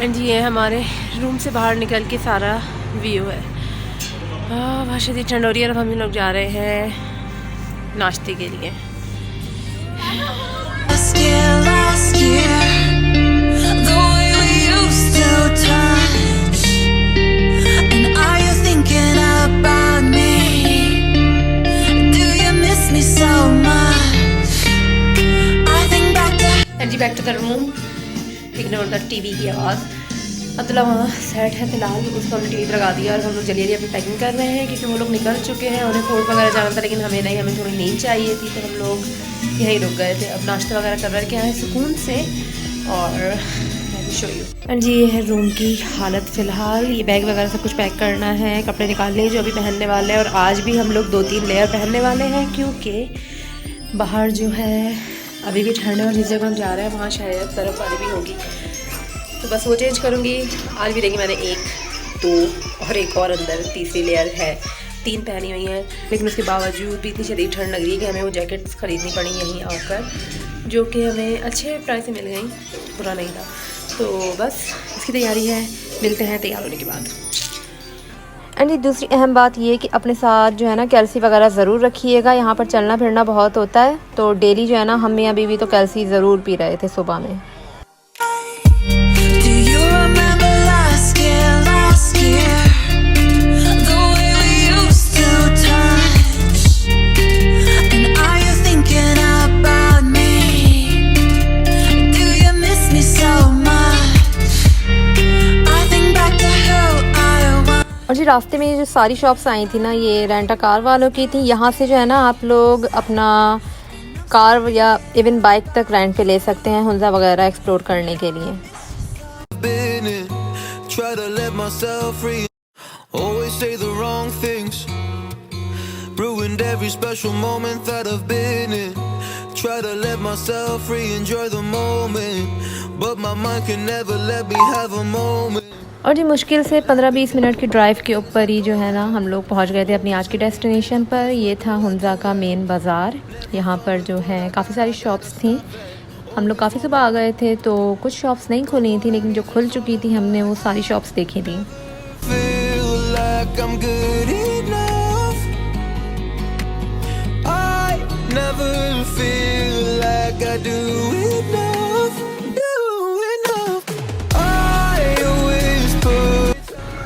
And ये हमारे room से बाहर निकल के सारा व्यू है। बहुत शदीद ठंड हो रही है और हम लोग जा रहे हैं नाश्ते के लिए। जी back to the room, ignore the TV की आवाज़। अब्दुल्ला वहाँ सेट है फ़िलहाल, उसको हमने टीवी लगा दिया और हम लोग जल्दी जल्दी अपनी पैकिंग कर रहे हैं क्योंकि वो लोग निकल चुके हैं। उन्हें फोर्ट वगैरह जाना था लेकिन हमें नहीं, हमें थोड़ी नींद चाहिए थी तो हम लोग यहीं रुक गए थे। अब नाश्ता वगैरह कर रहे हैं सुकून से और शो यू। एंड जी ये है रूम की हालत फ़िलहाल। ये बैग वगैरह सब कुछ पैक करना है, कपड़े निकालने जो अभी पहनने वाले हैं। और आज भी हम लोग 2-3 लेयर पहनने वाले हैं क्योंकि बाहर जो है अभी भी ठंड है और जिस जगह हम जा रहे हैं वहाँ शायद बर्फ़बारी भी होगी, तो बस वो चेंज करूँगी। आज भी देखिए मैंने 1, 2 और एक और अंदर तीसरी लेयर है, 3 पहनी हुई हैं। लेकिन उसके बावजूद भी इतनी शदीद ठंड लग रही है कि हमें वो जैकेट्स ख़रीदनी पड़ी यहीं आकर, जो कि हमें अच्छे प्राइस में मिल गई, बुरा नहीं था। तो बस इसकी तैयारी है, मिलते हैं तैयार होने के बाद। एंड ये दूसरी अहम बात ये है कि अपने साथ जो है ना कैल्सी वगैरह ज़रूर रखिएगा। यहाँ पर चलना फिरना बहुत होता है तो डेली जो है ना हम मियाँ बीवी तो कैल्सी ज़रूर पी रहे थे सुबह में। और जी रास्ते में ये जो सारी शॉप्स आई थी ना, ये रेंट अ कार वालों की थी। यहाँ से जो है ना आप लोग अपना कार या इवन बाइक तक रेंट पे ले सकते हैं हुंजा वगैरह एक्सप्लोर करने के लिए। और जी मुश्किल से 15-20 मिनट की ड्राइव के ऊपर ही जो है ना हम लोग पहुंच गए थे अपनी आज की डेस्टिनेशन पर। ये था हुंजा का मेन बाज़ार। यहाँ पर जो है काफ़ी सारी शॉप्स थी। हम लोग काफ़ी सुबह आ गए थे तो कुछ शॉप्स नहीं खुली थी, लेकिन जो खुल चुकी थी हमने वो सारी शॉप्स देखी थी।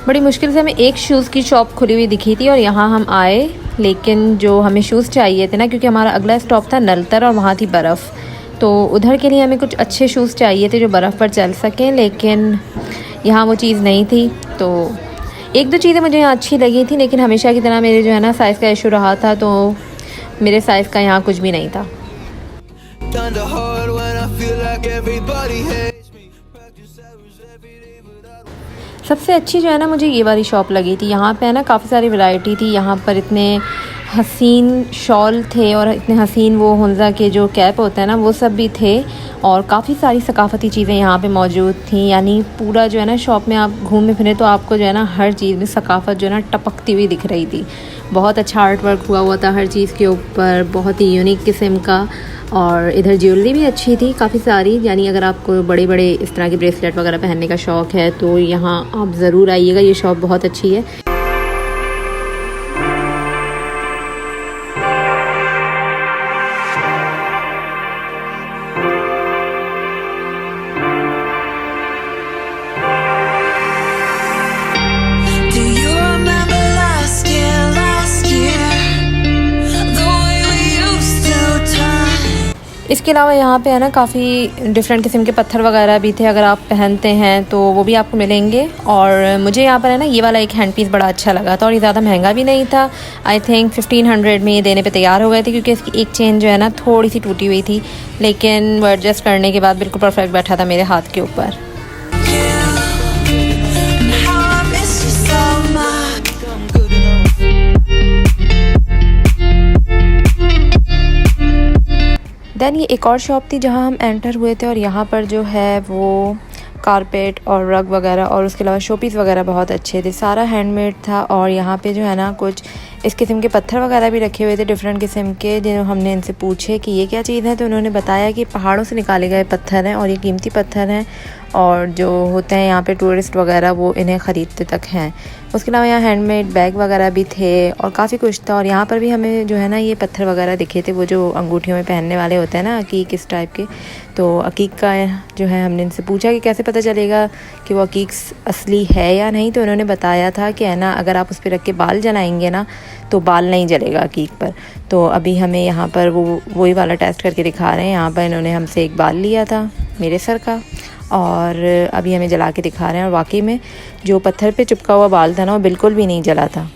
बड़ी मुश्किल से हमें एक शूज़ की शॉप खुली हुई दिखी थी और यहाँ हम आए, लेकिन जो हमें शूज़ चाहिए थे ना, क्योंकि हमारा अगला स्टॉप था नलतर और वहाँ थी बर्फ़, तो उधर के लिए हमें कुछ अच्छे शूज़ चाहिए थे जो बर्फ़ पर चल सकें, लेकिन यहाँ वो चीज़ नहीं थी। तो 1-2 चीज़ें मुझे यहाँ अच्छी लगी थी, लेकिन हमेशा की तरह मेरे जो है ना साइज़ का इशू रहा था, तो मेरे साइज़ का यहाँ कुछ भी नहीं था। सबसे अच्छी जो है ना मुझे ये वाली शॉप लगी थी। यहाँ पे है ना काफ़ी सारी वैरायटी थी। यहाँ पर इतने हसीन शॉल थे और इतने हसीन वो हुंजा के जो कैप होते हैं ना वो सब भी थे, और काफ़ी सारी सकाफ़ती चीज़ें यहाँ पे मौजूद थी। यानी पूरा जो है ना शॉप में आप घूमे फिरे तो आपको जो है ना हर चीज़ में सकाफ़त जो है ना टपकती हुई दिख रही थी। बहुत अच्छा आर्ट वर्क हुआ था हर चीज़ के ऊपर, बहुत ही यूनिक किस्म का। और इधर ज्वेलरी भी अच्छी थी काफ़ी सारी। यानी अगर आपको बड़े बड़े इस तरह के ब्रेसलेट वगैरह पहनने का शौक़ है तो यहाँ आप ज़रूर आइएगा, ये शॉप बहुत अच्छी है। इसके अलावा यहाँ पे है ना काफ़ी डिफरेंट किस्म के पत्थर वगैरह भी थे, अगर आप पहनते हैं तो वो भी आपको मिलेंगे। और मुझे यहाँ पर है ना ये वाला एक हैंड पीस बड़ा अच्छा लगा था और ये ज़्यादा महंगा भी नहीं था। आई थिंक 1500 में ये देने पे तैयार हो गए थे, क्योंकि इसकी एक चेन जो है ना थोड़ी सी टूटी हुई थी, लेकिन वो एडजस्ट करने के बाद बिल्कुल परफेक्ट बैठा था मेरे हाथ के ऊपर। दैन ये एक और शॉप थी जहाँ हम एंटर हुए थे, और यहाँ पर जो है वो कारपेट और रग वगैरह और उसके अलावा शोपीस वगैरह बहुत अच्छे थे, सारा हैंडमेड था। और यहाँ पे जो है ना कुछ इस किस्म के पत्थर वगैरह भी रखे हुए थे डिफरेंट किस्म के। जो हमने इनसे पूछे कि ये क्या चीज़ है तो उन्होंने बताया कि पहाड़ों से निकाले गए पत्थर हैं और ये कीमती पत्थर हैं और जो होते हैं यहाँ पे टूरिस्ट वगैरह वो इन्हें ख़रीदते तक हैं। उसके अलावा यहाँ हैंडमेड बैग वगैरह भी थे और काफ़ी कुछ था। और यहाँ पर भी हमें जो है ना ये पत्थर वगैरह दिखे थे, वो जो अंगूठियों में पहनने वाले होते हैं ना, अकीक इस टाइप के। तो अकीक का जो है हमने इनसे पूछा कि कैसे पता चलेगा कि वो अकीक असली है या नहीं। तो इन्होंने बताया था कि है ना, अगर आप उस पर रख के बाल जलाएंगे ना तो बाल नहीं जलेगा अकीक पर। तो अभी हमें यहाँ पर वही वाला टेस्ट करके दिखा रहे हैं। यहाँ पर इन्होंने हमसे एक बाल लिया था मेरे सर का और अभी हमें जला के दिखा रहे हैं। और वाकई में जो पत्थर पे चिपका हुआ बाल था ना वो बिल्कुल भी नहीं जला था।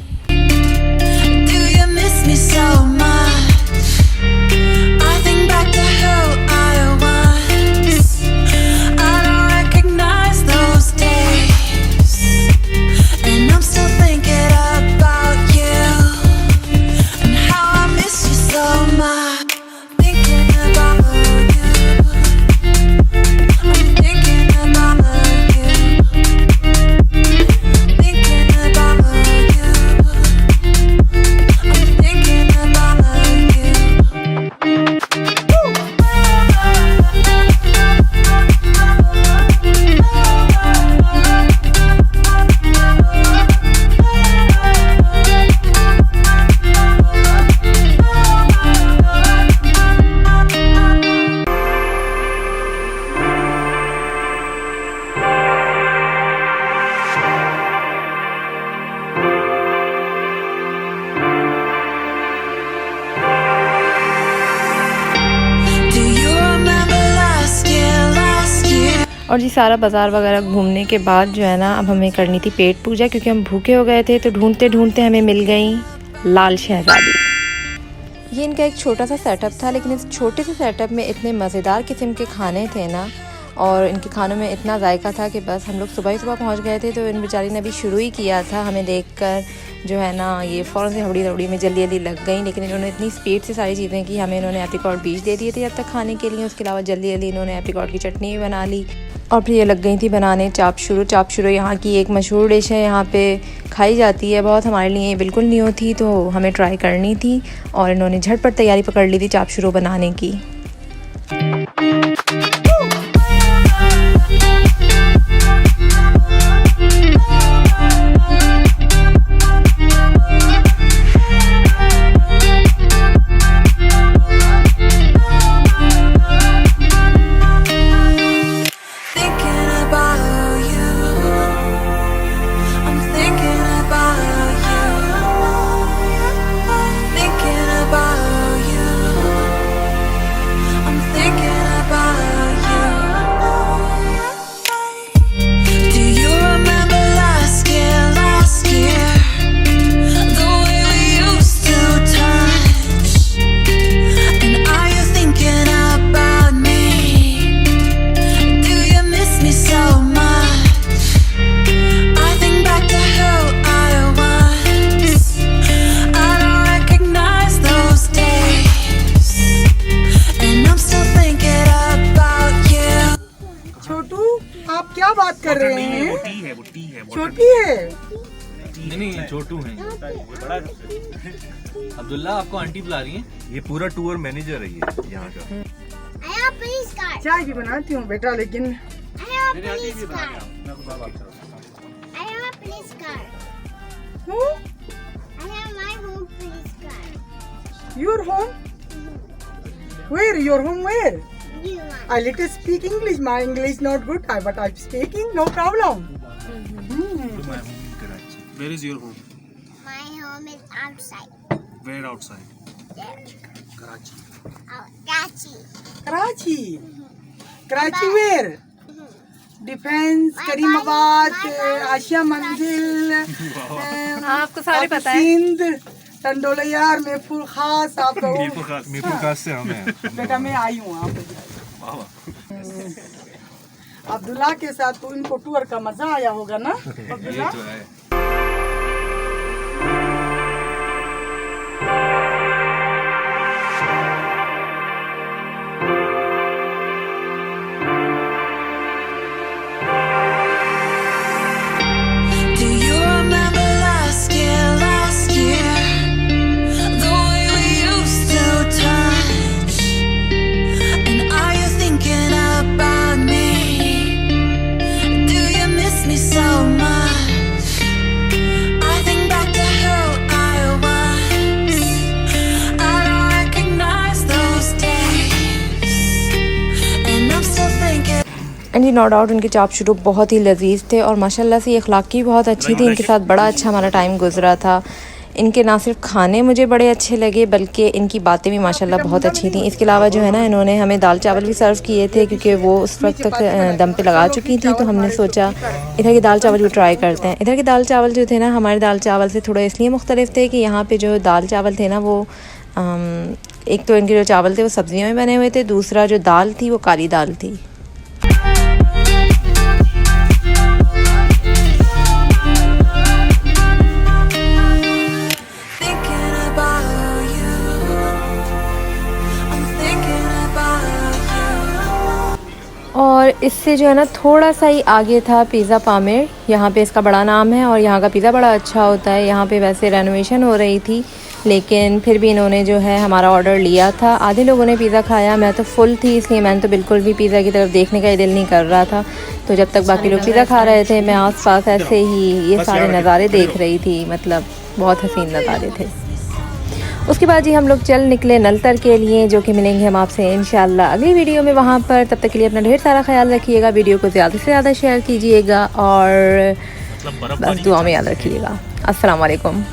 और जी सारा बाज़ार वगैरह घूमने के बाद जो है ना, अब हमें करनी थी पेट पूजा क्योंकि हम भूखे हो गए थे। तो ढूंढते ढूंढते हमें मिल गई लाल शहज़ादी। ये इनका एक छोटा सा सेटअप था, लेकिन इस छोटे से सेटअप में इतने मज़ेदार किस्म के खाने थे ना, और इनके खानों में इतना जायका था कि बस हम लोग सुबह ही सुबह पहुंच गए थे। तो इन बेचारी ने अभी शुरू ही किया था। हमें देखकर जो है ना ये फ़ौरन से हबड़ी दबड़ी में जल्दी जल्दी लग गई, लेकिन इन्होंने इतनी स्पीड से सारी चीज़ें की। हमें इन्होंने एप्रिकॉट बीज दे दिए थे जब तक खाने के लिए। उसके अलावा जल्दी जल्दी इन्होंने एप्रिकॉट की चटनी भी बना ली और फिर ये लग गई थी बनाने चाप शुरू। चाप शुरू यहाँ की एक मशहूर डिश है, यहाँ पे खाई जाती है बहुत। हमारे लिए ये बिल्कुल न्यू थी तो हमें ट्राई करनी थी और इन्होंने झटपट तैयारी पकड़ ली थी चाप शुरू बनाने की। बात कर रहे हैं? छोटी है नहीं छोटू है। अब्दुल्ला आपको आंटी बुला रही है। ये पूरा टूर मैनेजर है ये यहाँ का। चाय भी बनाती हूँ बेटा, लेकिन Your home? Where? Your home where? I little speak English. My English not good, but I'm speaking, no problem. Where is your home? My home is outside. Where outside? There. Karachi. Karachi. Karachi. Karachi where? Defence, Karimabad, Asia मंजिल, आपको सारे पता है। सिंध, टंडोलियार, मेहफूर खास। आपका मेहफूर खास से हम हैं। बेटा मैं आई हूँ आप। अब्दुल्ला के साथ तो इनको टूर का मजा आया होगा ना अब्दुल्ला? ये तो है। एंड जी नो डाउट उनके चाप शुरू बहुत ही लजीज थे और माशाल्लाह से ये अखलाक भी बहुत अच्छी थी। इनके साथ बड़ा अच्छा हमारा टाइम गुजरा था। इनके ना सिर्फ खाने मुझे बड़े अच्छे लगे बल्कि इनकी बातें भी माशाल्लाह बहुत अच्छी थी। इसके अलावा जो है ना इन्होंने हमें दाल चावल भी सर्व किए थे क्योंकि वो उस वक्त तक दम पे लगा चुकी थी, तो हमने सोचा इधर के दाल चावल भी ट्राई करते हैं। इधर के दाल चावल जो थे ना हमारे दाल चावल से थोड़ा इसलिए मुख्तलिफ थे कि यहाँ पे जो दाल चावल थे ना वो एक तो इनके जो चावल थे वो सब्जियों में बने हुए थे, दूसरा जो दाल थी वो काली दाल थी। और इससे जो है ना थोड़ा सा ही आगे था पिज़्ज़ा पामेर। यहाँ पे इसका बड़ा नाम है और यहाँ का पिज़्ज़ा बड़ा अच्छा होता है। यहाँ पे वैसे रेनोवेशन हो रही थी लेकिन फिर भी इन्होंने जो है हमारा ऑर्डर लिया था। आधे लोगों ने पिज़्ज़ा खाया, मैं तो फुल थी इसलिए मैंने तो बिल्कुल भी पिज़्ज़ा की तरफ देखने का ही दिल नहीं कर रहा था। तो जब तक बाकी लोग पिज़्ज़ा खा रहे थे मैं आस पास ऐसे ही ये सारे नज़ारे देख रही थी, मतलब बहुत हसीन नज़ारे थे। उसके बाद जी हम लोग चल निकले नलतर के लिए, जो कि मिलेंगे हम आपसे इंशाल्लाह अगली वीडियो में वहाँ पर। तब तक के लिए अपना ढेर सारा ख्याल रखिएगा, वीडियो को ज़्यादा से ज़्यादा शेयर कीजिएगा और बस दुआ में याद रखिएगा। अस्सलाम वालेकुम।